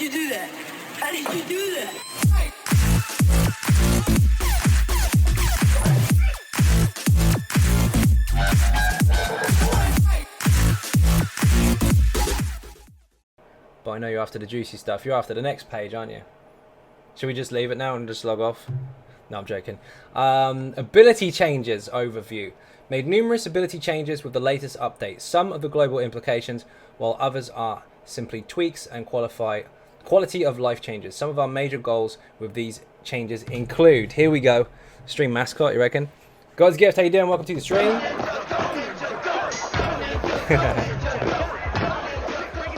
you do that? How did you do that? But I know you're after the juicy stuff. You're after the next page, aren't you? Should we just leave it now and just log off? No, I'm joking. Ability changes overview. Made numerous ability changes with the latest update. Some of the global implications, while others are simply tweaks and quality of life changes. Some of our major goals with these changes include, here we go, stream mascot, you reckon? God's gift, how you doing? Welcome to the stream.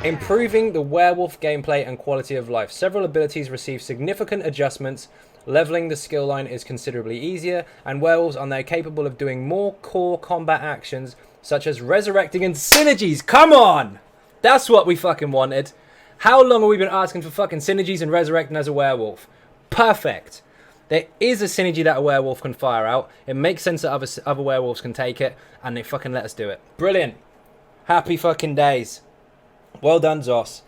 Improving the werewolf gameplay and quality of life. Several abilities receive significant adjustments. Leveling the skill line is considerably easier, and werewolves are now capable of doing more core combat actions, such as resurrecting and synergies. Come on! That's what we fucking wanted. How long have we been asking for fucking synergies and resurrecting as a werewolf? Perfect. There is a synergy that a werewolf can fire out. It makes sense that other werewolves can take it, and they fucking let us do it. Brilliant. Happy fucking days. Well done, Zos.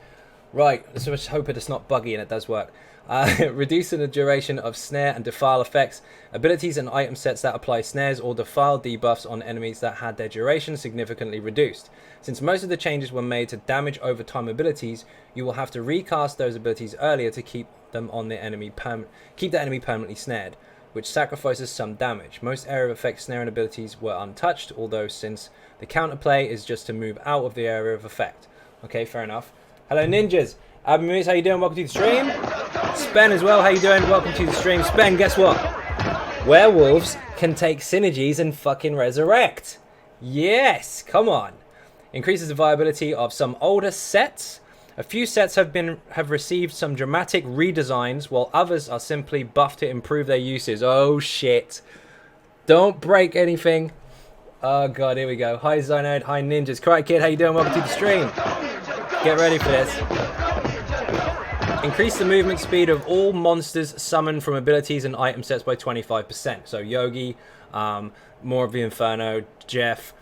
Right, let's just hope it's not buggy and it does work. Reducing the duration of snare and defile effects. Abilities and item sets that apply snares or defile debuffs on enemies that had their duration significantly reduced. Since most of the changes were made to damage over time abilities, you will have to recast those abilities earlier to keep them on the enemy keep the enemy permanently snared, which sacrifices some damage. Most area of effect snaring abilities were untouched, although since the counterplay is just to move out of the area of effect. Okay, fair enough. Hello, ninjas. Abby Moose, how you doing? Welcome to the stream. Spen as well, how you doing? Welcome to the stream. Spen, guess what? Werewolves can take synergies and fucking resurrect. Yes, come on. Increases the viability of some older sets. A few sets have received some dramatic redesigns, while others are simply buffed to improve their uses. Oh shit. Don't break anything. Oh god, here we go. Hi Xynode, hi ninjas. Karate Kid, how you doing? Welcome to the stream. Get ready for this. Increase the movement speed of all monsters summoned from abilities and item sets by 25%. So Yogi, more of the Inferno, Jeff,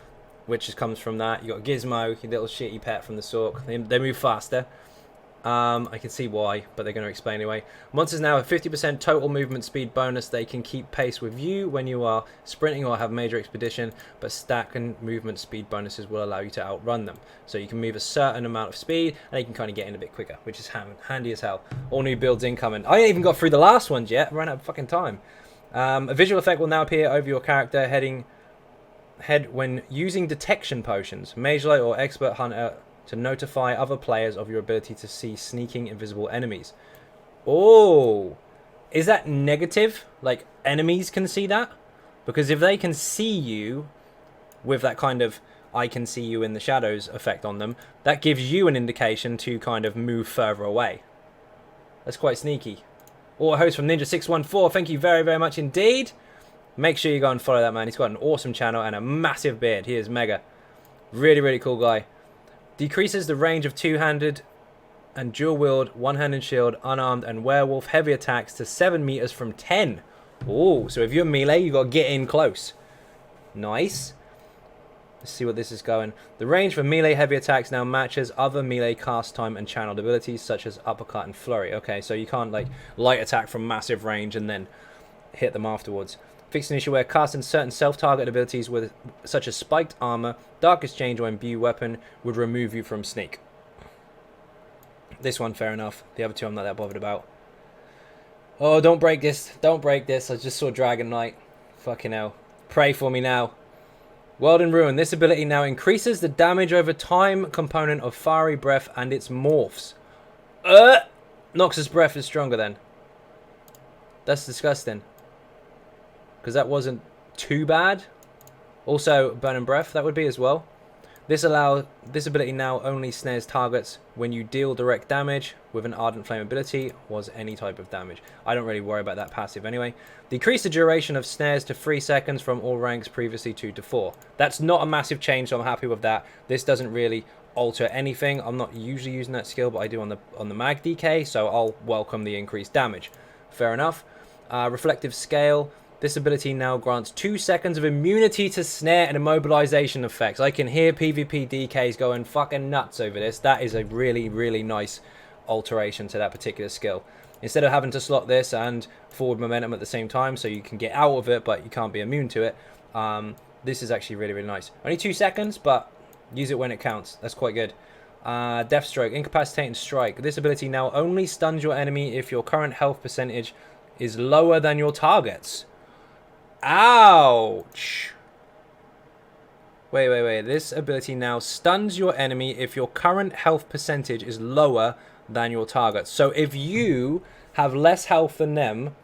which comes from that. You got Gizmo, your little shitty pet from the Sork. They move faster. I can see why, but they're going to explain anyway. Monsters now have 50% total movement speed bonus. They can keep pace with you when you are sprinting or have major expedition, but stack and movement speed bonuses will allow you to outrun them. So you can move a certain amount of speed, and you can kind of get in a bit quicker, which is handy as hell. All new builds incoming. I ain't even got through the last ones yet. I ran out of fucking time. A visual effect will now appear over your character head when using detection potions. Mage Light or Expert Hunter to notify other players of your ability to see sneaking invisible enemies. Oh, is that negative? Like enemies can see that? Because if they can see you with that kind of I can see you in the shadows effect on them, that gives you an indication to kind of move further away. That's quite sneaky. Or a host from Ninja614, thank you very, very much indeed. Make sure you go and follow that man. He's got an awesome channel and a massive beard. He is mega. Really, really cool guy. Decreases the range of two-handed and dual-wield, one-handed shield, unarmed, and werewolf heavy attacks to 7 meters from 10. Oh, so if you're melee, you got to get in close. Nice. Let's see what this is going. The range for melee heavy attacks now matches other melee cast time and channeled abilities, such as uppercut and flurry. Okay, so you can't like light attack from massive range and then hit them afterwards. Fixed an issue where casting certain self-target abilities with such as spiked armor, dark exchange, or imbue weapon would remove you from sneak. This one, fair enough. The other two I'm not that bothered about. Oh, don't break this. Don't break this. I just saw Dragon Knight. Fucking hell. Pray for me now. World in Ruin. This ability now increases the damage over time component of Fiery Breath and its morphs. Noxus Breath is stronger then. That's disgusting. Because that wasn't too bad. Also, Burning Breath, that would be as well. This ability now only snares targets when you deal direct damage with an Ardent Flame ability, was any type of damage. I don't really worry about that passive anyway. Decrease the duration of snares to 3 seconds from all ranks, previously 2 to 4. That's not a massive change, so I'm happy with that. This doesn't really alter anything. I'm not usually using that skill, but I do on the mag DK, so I'll welcome the increased damage. Fair enough. Reflective Scale. This ability now grants 2 seconds of immunity to snare and immobilization effects. I can hear PvP DKs going fucking nuts over this. That is a really, really nice alteration to that particular skill. Instead of having to slot this and forward momentum at the same time so you can get out of it but you can't be immune to it, this is actually really, really nice. Only 2 seconds, but use it when it counts. That's quite good. Death Stroke, Incapacitating Strike. This ability now only stuns your enemy if your current health percentage is lower than your target's. Ouch! Wait. This ability now stuns your enemy if your current health percentage is lower than your target. So if you have less health than them,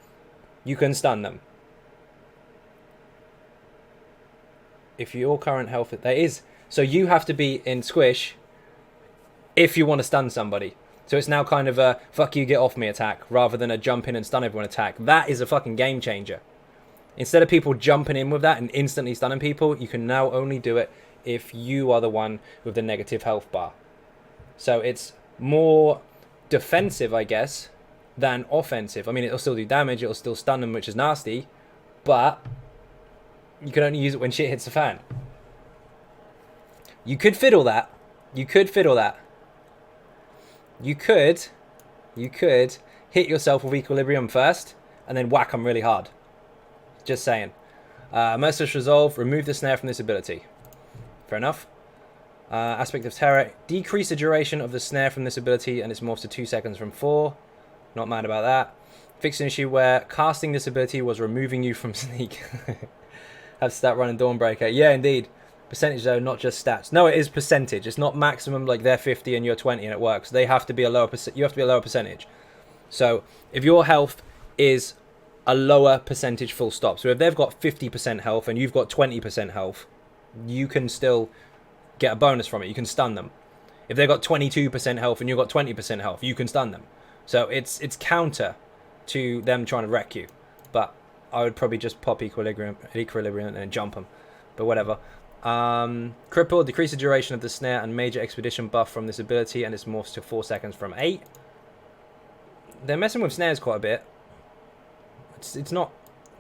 you can stun them. If your current health... There is... So you have to be in squish if you want to stun somebody. So it's now kind of a fuck you, get off me attack rather than a jump in and stun everyone attack. That is a fucking game changer. Instead of people jumping in with that and instantly stunning people, you can now only do it if you are the one with the negative health bar. So it's more defensive, I guess, than offensive. I mean, it'll still do damage, it'll still stun them, which is nasty, but you can only use it when shit hits the fan. You could fiddle that. You could fiddle that. You could hit yourself with equilibrium first and then whack them really hard. Just saying. Merciless Resolve, remove the snare from this ability. Fair enough. Aspect of Terror, decrease the duration of the snare from this ability and it's morphs to 2 seconds from 4. Not mad about that. Fix an issue where casting this ability was removing you from Sneak. Have to start running Dawnbreaker. Yeah, indeed. Percentage though, not just stats. No, it is percentage. It's not maximum like they're 50 and you're 20 and it works. They have to be a lower you have to be a lower percentage. So if your health is a lower percentage full stop. So if they've got 50% health and you've got 20% health, you can still get a bonus from it. You can stun them. If they've got 22% health and you've got 20% health, you can stun them. So it's counter to them trying to wreck you. But I would probably just pop equilibrium and then jump them. But whatever. Cripple, decrease the duration of the snare and major expedition buff from this ability and it's morphs to 4 seconds from 8. They're messing with snares quite a bit. It's not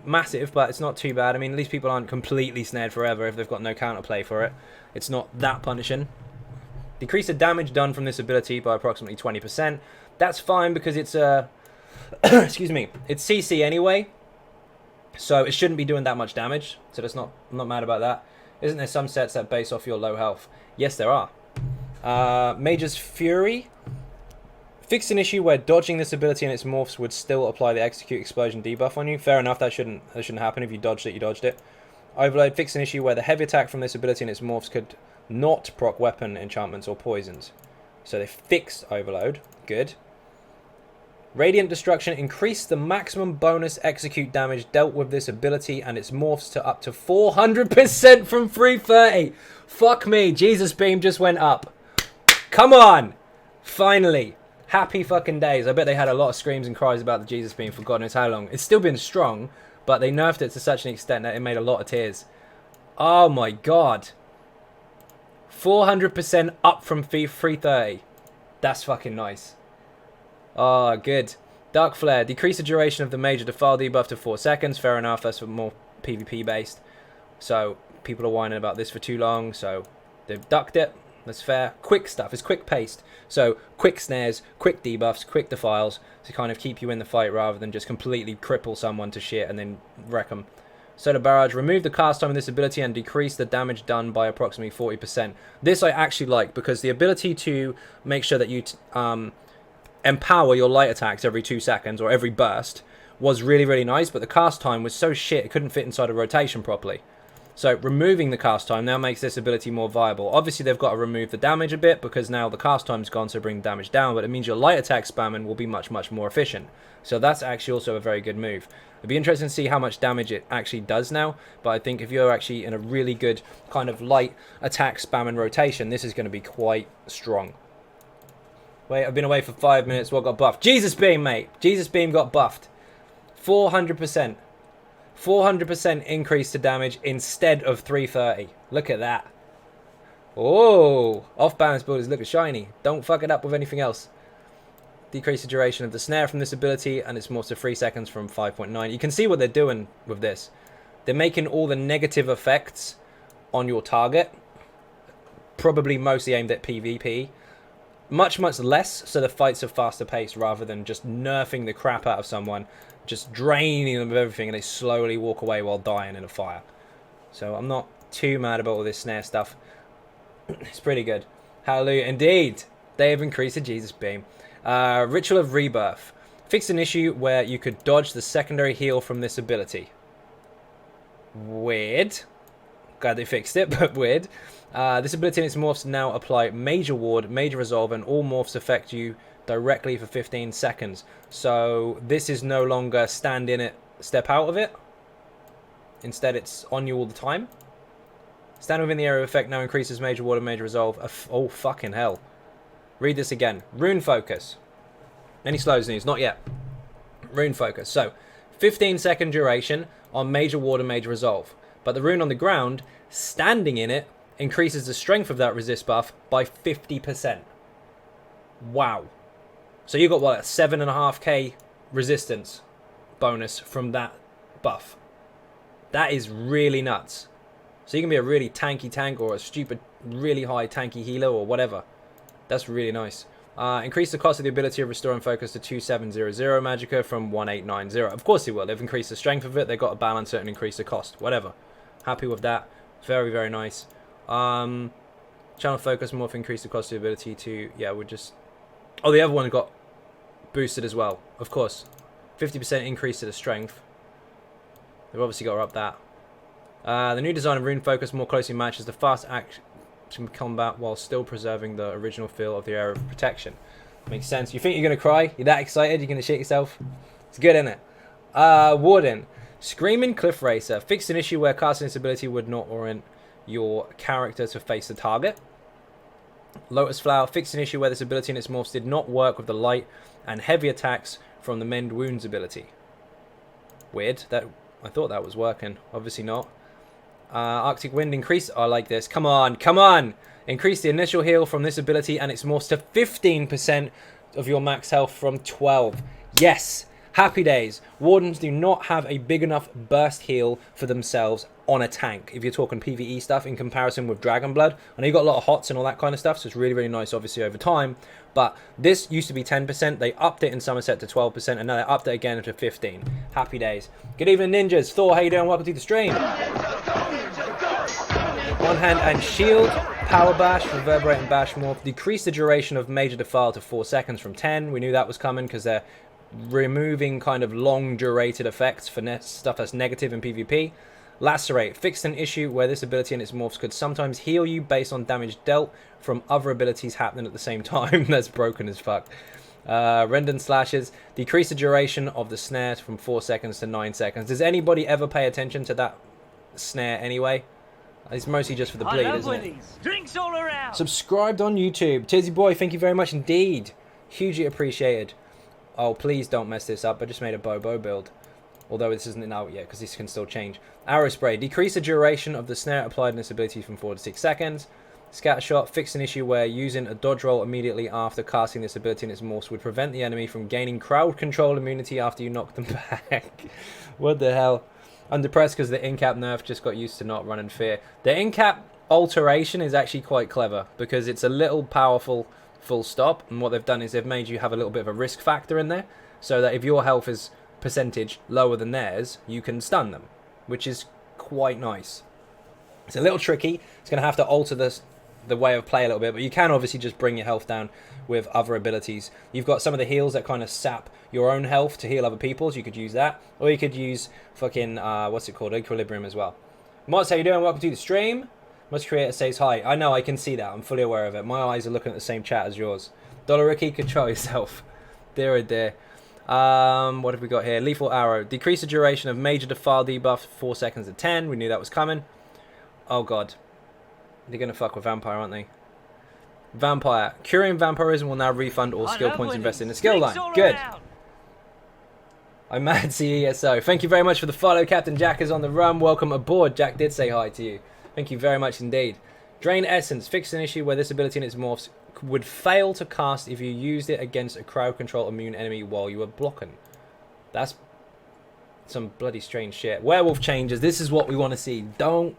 massive, but it's not too bad. I mean, at least people aren't completely snared forever if they've got no counterplay for it. It's not that punishing. Decrease the damage done from this ability by approximately 20%. That's fine because it's excuse me, it's CC anyway, so it shouldn't be doing that much damage. So that's not, I'm not mad about that. Isn't there some sets that base off your low health? Yes, there are. Mage's Fury. Fix an issue where dodging this ability and its morphs would still apply the execute explosion debuff on you. Fair enough, that shouldn't happen. If you dodged it, you dodged it. Overload. Fix an issue where the heavy attack from this ability and its morphs could not proc weapon enchantments or poisons. So they fixed Overload. Good. Radiant Destruction. Increase the maximum bonus execute damage dealt with this ability and its morphs to up to 400% from 330. Fuck me. Jesus Beam just went up. Come on. Finally. Happy fucking days. I bet they had a lot of screams and cries about the Jesus Beam for God knows how long. It's still been strong, but they nerfed it to such an extent that it made a lot of tears. Oh my god. 400% up from 330. That's fucking nice. Oh, good. Dark Flare. Decrease the duration of the major defile debuff to 4 seconds. Fair enough. That's more PvP based. So people are whining about this for too long. So they've ducked it. That's fair. Quick stuff. It's quick paced. So quick snares, quick debuffs, quick defiles to kind of keep you in the fight rather than just completely cripple someone to shit and then wreck them. Solar Barrage. Remove the cast time of this ability and decrease the damage done by approximately 40%. This I actually like because the ability to make sure that you empower your light attacks every 2 seconds or every burst was really, really nice, but the cast time was so shit it couldn't fit inside a rotation properly. So removing the cast time now makes this ability more viable. Obviously they've got to remove the damage a bit because now the cast time's gone, so bring damage down, but it means your light attack spamming will be much, much more efficient. So that's actually also a very good move. It'd be interesting to see how much damage it actually does now, but I think if you're actually in a really good kind of light attack spamming rotation, this is going to be quite strong. Wait, I've been away for 5 minutes. What got buffed? Jesus Beam, mate. Jesus Beam got buffed. 400%. 400% increase to damage instead of 330. Look at that. Oh, off-balance build is looking shiny. Don't fuck it up with anything else. Decrease the duration of the snare from this ability, and it's more to 3 seconds from 5.9. You can see what they're doing with this. They're making all the negative effects on your target, probably mostly aimed at PvP, much less, so the fights are faster paced rather than just nerfing the crap out of someone, just draining them of everything, and they slowly walk away while dying in a fire. So I'm not too mad about all this snare stuff. It's pretty good. Hallelujah. Indeed, they have increased the Jesus beam. Ritual of Rebirth. Fixed an issue where you could dodge the secondary heal from this ability. Weird. Glad they fixed it, but weird. This ability and its morphs now apply Major Ward, Major Resolve, and all morphs affect you directly for 15 seconds. So this is no longer stand in it, step out of it. Instead, it's on you all the time. Stand within the area of effect now increases Major Ward and Major Resolve. Oh, fucking hell. Read this again. Rune Focus. Any slows news? Not yet. Rune Focus. So, 15-second duration on Major Ward and Major Resolve. But the rune on the ground, standing in it, increases the strength of that resist buff by 50%. Wow. So you got, what, a 7.5k resistance bonus from that buff. That is really nuts. So you can be a really tanky tank or a stupid, really high tanky healer or whatever. That's really nice. Increase the cost of the ability of Restoring Focus to 2700 Magicka from 1890. Of course it will. They've increased the strength of it. They've got to balance it and increase the cost. Whatever. Happy with that. Very, very nice. Channel Focus Morph increased the cost of the ability to... Yeah, we're just... Oh, the other one got boosted as well. Of course. 50% increase to the strength. They've obviously got to up that. The new design of Rune Focus more closely matches the fast action combat while still preserving the original feel of the area of protection. Makes sense. You think you're going to cry? You're that excited? You're going to shit yourself? It's good, isn't it? Warden. Screaming Cliff Racer. Fixed an issue where casting this ability would not orient your character to face the target. Lotus Flower. Fixed an issue where this ability and its morphs did not work with the light and heavy attacks from the Mend Wounds ability. Weird. I thought that was working. Obviously not. Arctic Wind increase. I like this. Come on, come on! Increase the initial heal from this ability and its morphs to 15% of your max health from 12. Yes! Happy days. Wardens do not have a big enough burst heal for themselves on a tank, if you're talking PvE stuff, in comparison with Dragon Blood. I know you've got a lot of HOTS and all that kind of stuff, so it's really, really nice, obviously, over time. But this used to be 10%. They upped it in Somerset to 12%, and now they upped it again to 15%. Happy days. Good evening, ninjas. Thor, how you doing? Welcome to the stream. One hand and shield. Power Bash, Reverberating Bash Morph. Decrease the duration of Major Defile to 4 seconds from 10. We knew that was coming because they're removing kind of long durated effects for stuff that's negative in PvP. Lacerate. Fixed an issue where this ability and its morphs could sometimes heal you based on damage dealt from other abilities happening at the same time. That's broken as fuck. Rend Slashes. Decrease the duration of the snare from 4 seconds to 9 seconds. Does anybody ever pay attention to that snare anyway? It's mostly just for the bleed, isn't it? Drinks all around. Subscribed on YouTube. Tizzy Boy, thank you very much indeed. Hugely appreciated. Oh, please don't mess this up. I just made a Bobo build. Although this isn't out yet, because this can still change. Arrow Spray. Decrease the duration of the snare applied in this ability from 4 to 6 seconds. Scattershot. Fix an issue where using a dodge roll immediately after casting this ability in its morphs would prevent the enemy from gaining crowd control immunity after you knock them back. What the hell? I'm depressed because the in-cap nerf just got used to not running fear. The in-cap alteration is actually quite clever because it's a little powerful full stop, and what they've done is they've made you have a little bit of a risk factor in there so that if your health is percentage lower than theirs, you can stun them, which is quite nice. It's a little tricky. It's going to have to alter the way of play a little bit, but you can obviously just bring your health down with other abilities. You've got some of the heals that kind of sap your own health to heal other people's. You could use that, or you could use fucking what's it called, Equilibrium as well. Mods, how you doing? Welcome to the stream. Most creator says hi. I know, I can see that. I'm fully aware of it. My eyes are looking at the same chat as yours. Dollar Ricky, control yourself. Dear oh dear. What have we got here? Lethal Arrow. Decrease the duration of Major Defile debuff 4 seconds to 10. We knew that was coming. Oh god. They're going to fuck with Vampire, aren't they? Vampire. Curing Vampirism will now refund all skill points invested in the skill line. Good. I'm mad CESO. Thank you very much for the follow. Captain Jack is on the run. Welcome aboard. Jack did say hi to you. Thank you very much indeed. Drain Essence. Fix an issue where this ability and its morphs would fail to cast if you used it against a crowd control immune enemy while you were blocking. That's some bloody strange shit. Werewolf changes. This is what we want to see. Don't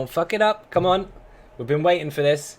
fuck it up. Come on. We've been waiting for this.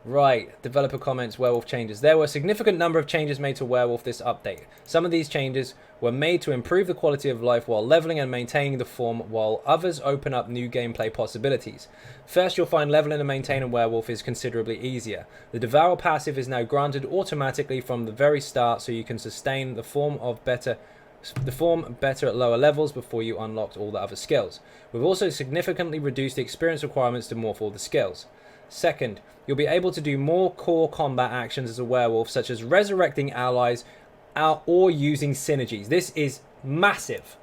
Right, developer comments, Werewolf changes. There were a significant number of changes made to Werewolf this update. Some of these changes were made to improve the quality of life while leveling and maintaining the form, while others open up new gameplay possibilities. First, you'll find leveling and maintaining Werewolf is considerably easier. The Devour passive is now granted automatically from the very start, so you can sustain the form better at lower levels before you unlocked all the other skills. We've also significantly reduced the experience requirements to morph all the skills. Second, you'll be able to do more core combat actions as a werewolf, such as resurrecting allies or using synergies. This is massive.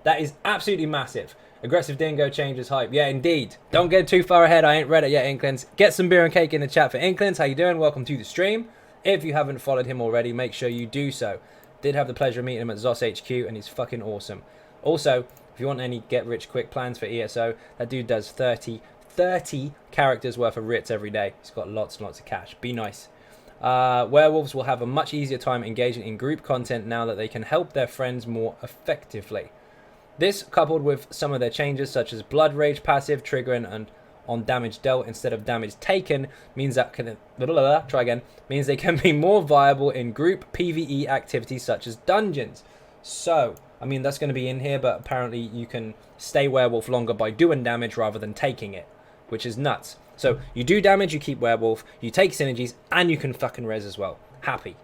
That is absolutely massive. Aggressive Dingo changes hype. Yeah, indeed. Don't get too far ahead. I ain't read it yet, Inklins. Get some beer and cake in the chat for Inklins. How you doing? Welcome to the stream. If you haven't followed him already, make sure you do so. Did have the pleasure of meeting him at Zos HQ, and he's fucking awesome. Also, if you want any get-rich-quick plans for ESO, that dude does 30 characters worth of writs every day. He's got lots and lots of cash. Be nice. Werewolves will have a much easier time engaging in group content now that they can help their friends more effectively. This, coupled with some of their changes such as Blood Rage passive triggering and on damage dealt instead of damage taken, means that means they can be more viable in group PvE activities such as dungeons. So, I mean, that's going to be in here, but apparently you can stay werewolf longer by doing damage rather than taking it, which is nuts. So you do damage, you keep werewolf, you take synergies, and you can fucking res as well. Happy.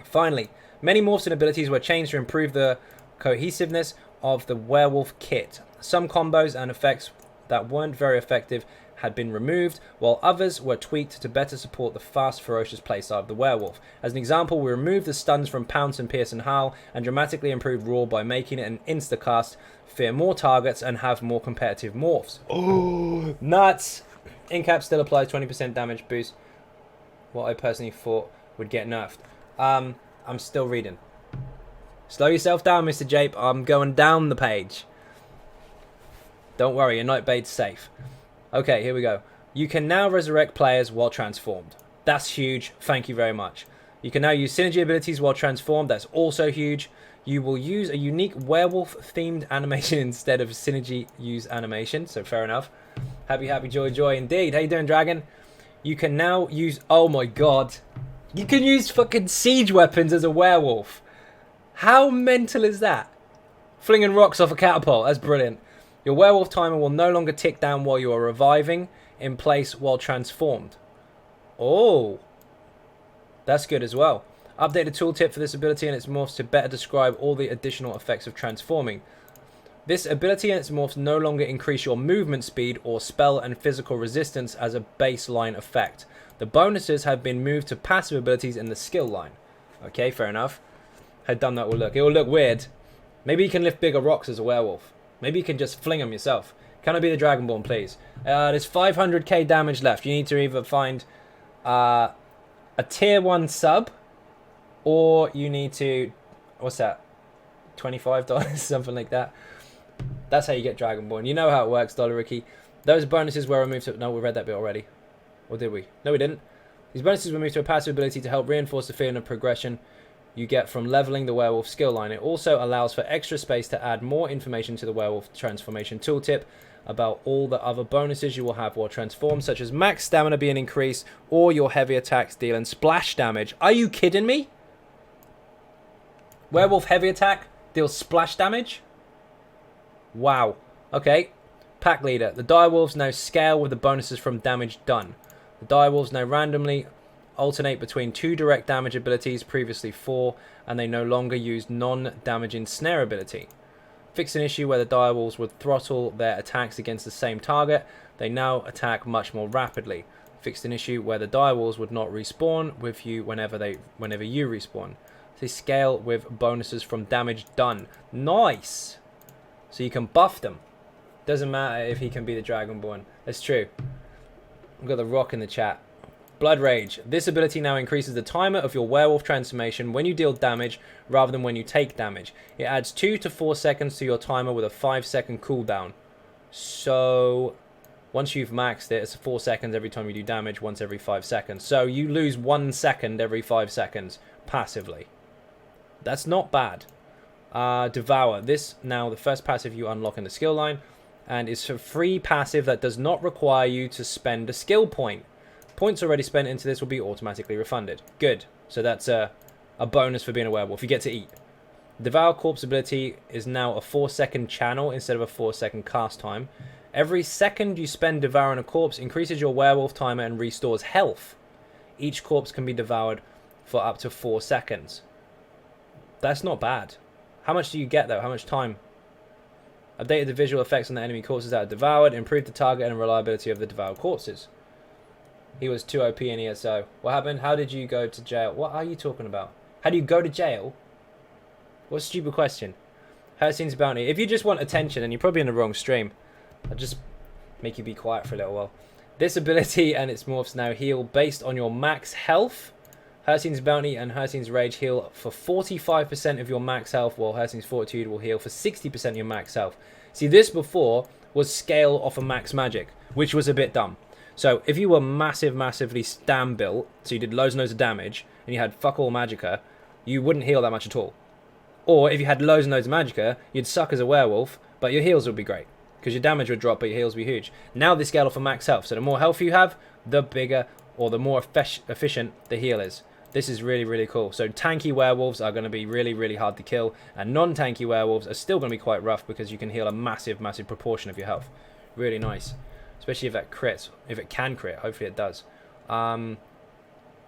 Finally, many morphs and abilities were changed to improve the cohesiveness of the werewolf kit. Some combos and effects that weren't very effective had been removed, while others were tweaked to better support the fast, ferocious playstyle of the werewolf. As an example, we removed the stuns from Pounce and Pierce and Howl, and dramatically improved Roar by making it an insta-cast, fear more targets, and have more competitive morphs. Oh, nuts! Incap still applies 20% damage boost, what I personally thought would get nerfed. I'm still reading. Slow yourself down, Mr. Jape. I'm going down the page. Don't worry, your Nightbait's safe. Okay, here we go. You can now resurrect players while transformed. That's huge. Thank you very much. You can now use synergy abilities while transformed. That's also huge. You will use a unique werewolf-themed animation instead of synergy use animation. So fair enough. Happy, joy, joy indeed. How you doing, Dragon? You can now use... Oh my god. You can use fucking siege weapons as a werewolf. How mental is that? Flinging rocks off a catapult. That's brilliant. Your werewolf timer will no longer tick down while you are reviving, in place while transformed. Oh. That's good as well. Updated tooltip for this ability and its morphs to better describe all the additional effects of transforming. This ability and its morphs no longer increase your movement speed or spell and physical resistance as a baseline effect. The bonuses have been moved to passive abilities in the skill line. Okay, fair enough. How dumb that will look. It will look weird. Maybe you can lift bigger rocks as a werewolf. Maybe you can just fling them yourself. Can I be the Dragonborn, please? There's 500k damage left. You need to either find a tier 1 sub, or you need to... What's that? $25? Something like that. That's how you get Dragonborn. You know how it works, Dollar Ricky. Those bonuses were removed to... No, we read that bit already. Or did we? No, we didn't. These bonuses were moved to a passive ability to help reinforce the feeling of progression you get from leveling the werewolf skill line. It also allows for extra space to add more information to the werewolf transformation tooltip about all the other bonuses you will have while transformed, such as max stamina being increased or your heavy attacks dealing splash damage. Are you kidding me? Werewolf heavy attack deals splash damage? Wow. Okay. Pack leader. The direwolves now scale with the bonuses from damage done. The direwolves now randomly alternate between 2 direct damage abilities, previously 4, and they no longer use non-damaging snare ability. Fix an issue where the direwolves would throttle their attacks against the same target. They now attack much more rapidly. Fixed an issue where the direwolves would not respawn with you whenever you respawn. They scale with bonuses from damage done. Nice! So you can buff them. Doesn't matter if he can be the Dragonborn. That's true. We've got the Rock in the chat. Blood Rage. This ability now increases the timer of your werewolf transformation when you deal damage rather than when you take damage. It adds 2 to 4 seconds to your timer with a 5-second cooldown. So once you've maxed it, it's 4 seconds every time you do damage, once every 5 seconds. So you lose 1 second every 5 seconds passively. That's not bad. Devour. This now the first passive you unlock in the skill line, and it's a free passive that does not require you to spend a skill point. Points already spent into this will be automatically refunded. Good. So that's a bonus for being a werewolf. You get to eat. Devour Corpse ability is now a 4-second channel instead of a 4-second cast time. Every second you spend devouring a corpse increases your werewolf timer and restores health. Each corpse can be devoured for up to 4 seconds. That's not bad. How much do you get though? How much time? Updated the visual effects on the enemy corpses that are devoured. Improved the target and reliability of the devoured corpses. He was too OP in ESO. What happened? How did you go to jail? What are you talking about? How do you go to jail? What a stupid question. Hercine's bounty. If you just want attention, then you're probably in the wrong stream. I'll just make you be quiet for a little while. This ability and its morphs now heal based on your max health. Hercine's bounty and Hercine's rage heal for 45% of your max health, while Hercine's fortitude will heal for 60% of your max health. See, this before was scale off a max magic, which was a bit dumb. So if you were massively stam built, so you did loads and loads of damage, and you had fuck all magicka, you wouldn't heal that much at all. Or if you had loads and loads of magicka, you'd suck as a werewolf, but your heals would be great. Because your damage would drop, but your heals would be huge. Now they scale off of max health, so the more health you have, the bigger or the more efficient the heal is. This is really cool. So tanky werewolves are going to be really hard to kill, and non-tanky werewolves are still going to be quite rough because you can heal a massive proportion of your health. Really nice. Especially if it crits. If it can crit. Hopefully it does.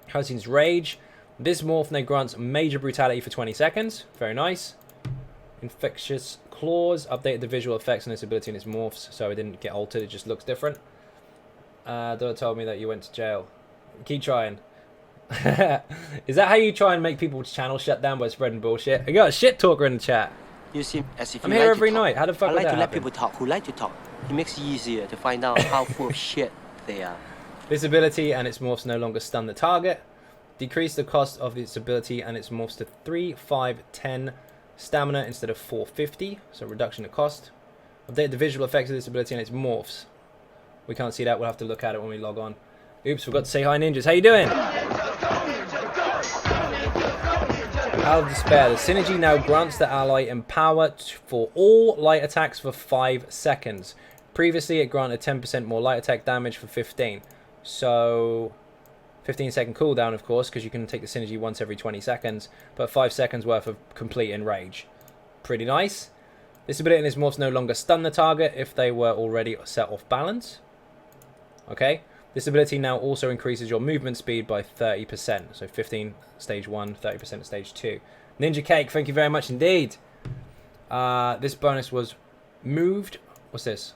Hercine's Rage. This morph now grants major brutality for 20 seconds. Very nice. Infectious Claws. Updated the visual effects on this ability and its morphs, so it didn't get altered. It just looks different. Dora told me that you went to jail. Keep trying. Is that how you try and make people's channel shut down by spreading bullshit? I got a shit talker in the chat. You seem as if I'm you here like every to talk. night. How the fuck I would like that to let happen? people talk who like to talk. It makes it easier to find out how full of shit they are. This ability and its morphs no longer stun the target. Decrease the cost of its ability and its morphs to 3, 5, 10 stamina instead of 450. So reduction of cost. Update the visual effects of this ability and its morphs. We can't see that. We'll have to look at it when we log on. Oops, forgot to say hi, ninjas. How you doing? Out of Despair. The synergy now grants the ally empower for all light attacks for 5 seconds. Previously, it granted 10% more light attack damage for 15. So, 15-second cooldown, of course, because you can take the synergy once every 20 seconds. But 5 seconds worth of complete enrage. Pretty nice. This ability and its morphs no longer stun the target if they were already set off balance. Okay. This ability now also increases your movement speed by 30%. So 15 stage 1, 30% stage 2. Ninja Cake, thank you very much indeed. This bonus was moved. What's this?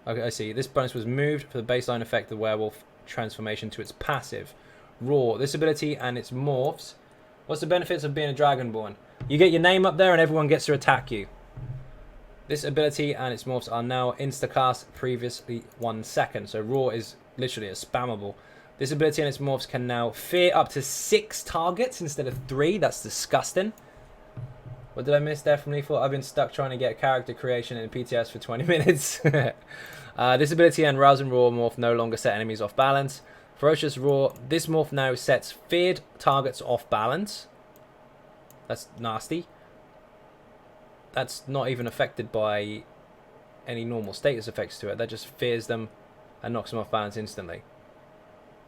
Okay, I see. This bonus was moved for the baseline effect of the werewolf transformation to its passive. Raw. This ability and its morphs. What's the benefits of being a Dragonborn? You get your name up there and everyone gets to attack you. This ability and its morphs are now instacast, previously 1 second. So Raw is literally a spammable. This ability and its morphs can now fear up to 6 targets instead of 3. That's disgusting. What did I miss there from Lethal? I've been stuck trying to get character creation in PTS for 20 minutes. This ability and Rouse and Roar morph no longer set enemies off balance. Ferocious Roar. This morph now sets feared targets off balance. That's nasty. That's not even affected by any normal status effects to it. That just fears them and knocks them off balance instantly.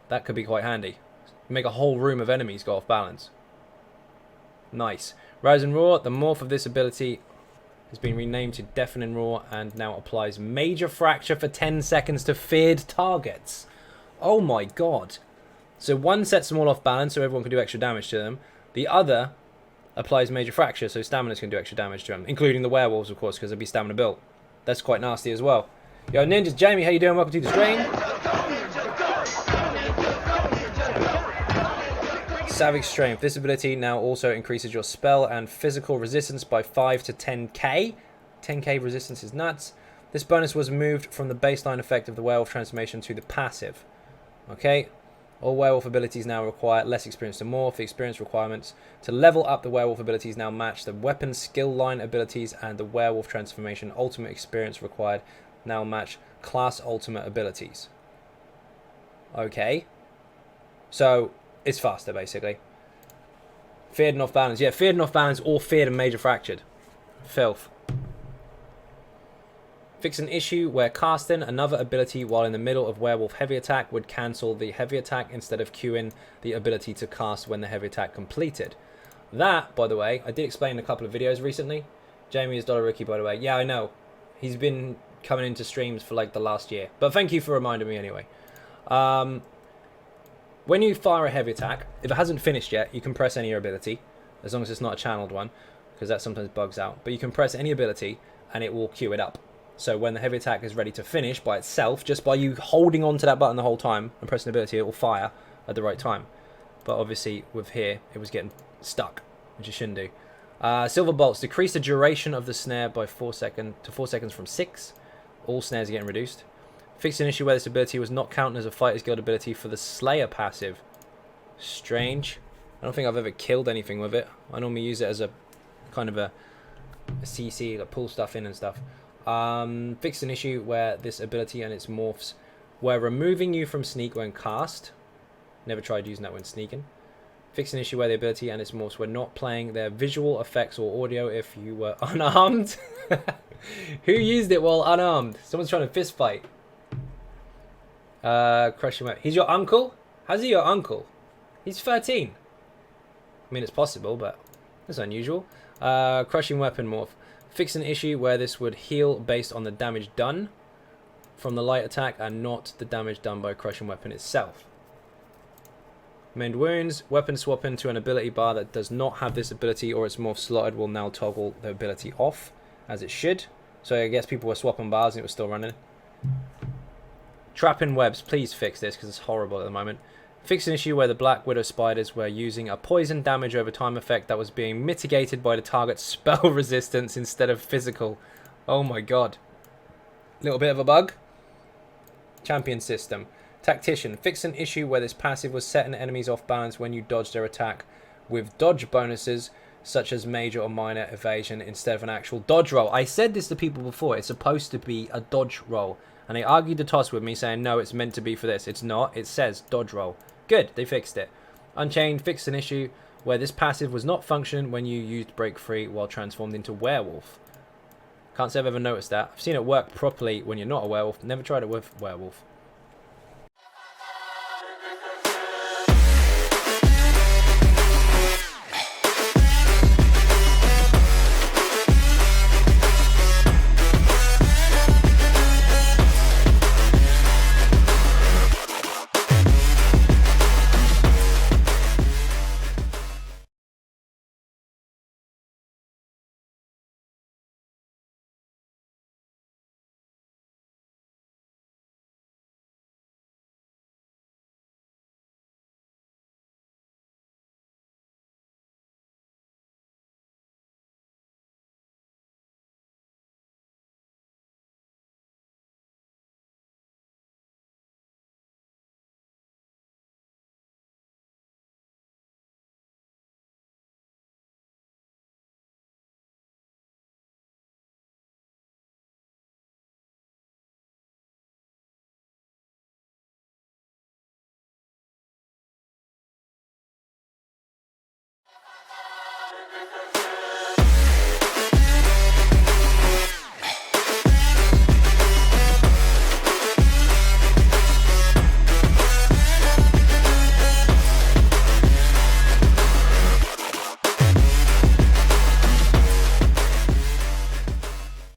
That could be quite handy. Make a whole room of enemies go off balance. Nice. Rise and Roar. The morph of this ability has been renamed to Deafening Roar and now applies Major Fracture for 10 seconds to feared targets. Oh my god. So one sets them all off balance so everyone can do extra damage to them. The other applies Major Fracture so Stamina's can do extra damage to them. Including the werewolves, of course, because they'll be stamina built. That's quite nasty as well. Yo, Ninjas, Jamie, how you doing? Welcome to the stream. Savage Strength. This ability now also increases your spell and physical resistance by 5 to 10k. 10k resistance is nuts. This bonus was moved from the baseline effect of the werewolf transformation to the passive. Okay. All werewolf abilities now require less experience to morph. The experience requirements to level up the werewolf abilities now match the weapon skill line abilities, and the werewolf transformation ultimate experience required now match class ultimate abilities. Okay. So it's faster, basically. Feared and off balance. Yeah, feared and off balance or feared and major fractured. Filth. Fix an issue where casting another ability while in the middle of Werewolf heavy attack would cancel the heavy attack instead of queuing the ability to cast when the heavy attack completed. That, by the way, I did explain in a couple of videos recently. Jamie is Dollar Rookie, by the way. Yeah, I know. He's been coming into streams for like the last year. But thank you for reminding me anyway. When you fire a heavy attack, if it hasn't finished yet, you can press any ability, as long as it's not a channeled one, because that sometimes bugs out. But you can press any ability and it will queue it up. So when the heavy attack is ready to finish by itself, just by you holding on to that button the whole time and pressing ability, it will fire at the right time. But obviously with here, it was getting stuck, which it shouldn't do. Silver bolts decrease the duration of the snare by 4 seconds to 4 seconds from 6. All snares are getting reduced. Fix an issue where this ability was not counted as a Fighter's Guild ability for the Slayer passive. Strange. I don't think I've ever killed anything with it. I normally use it as a kind of a CC, like pull stuff in and stuff. Fix an issue where this ability and its morphs were removing you from sneak when cast. Never tried using that when sneaking. Fix an issue where the ability and its morphs were not playing their visual effects or audio if you were unarmed. Who used it while unarmed? Someone's trying to fist fight. Crushing weapon. He's your uncle? How's he your uncle? He's 13. I mean, it's possible, but that's unusual. Crushing weapon morph. Fix an issue where this would heal based on the damage done from the light attack and not the damage done by crushing weapon itself. Mend wounds. Weapon swap into an ability bar that does not have this ability or its morph slotted will now toggle the ability off, as it should. So I guess people were swapping bars and it was still running. Trapping webs. Please fix this because it's horrible at the moment. Fix an issue where the Black Widow spiders were using a poison damage over time effect that was being mitigated by the target's spell resistance instead of physical. Oh my god. Little bit of a bug. Champion system. Tactician. Fix an issue where this passive was setting enemies off balance when you dodge their attack with dodge bonuses such as major or minor evasion instead of an actual dodge roll. I said this to people before. It's supposed to be a dodge roll. And they argued the toss with me saying, no, it's meant to be for this. It's not. It says dodge roll. Good. They fixed it. Unchained. Fixed an issue where this passive was not functioning when you used break free while transformed into werewolf. Can't say I've ever noticed that. I've seen it work properly when you're not a werewolf. Never tried it with werewolf.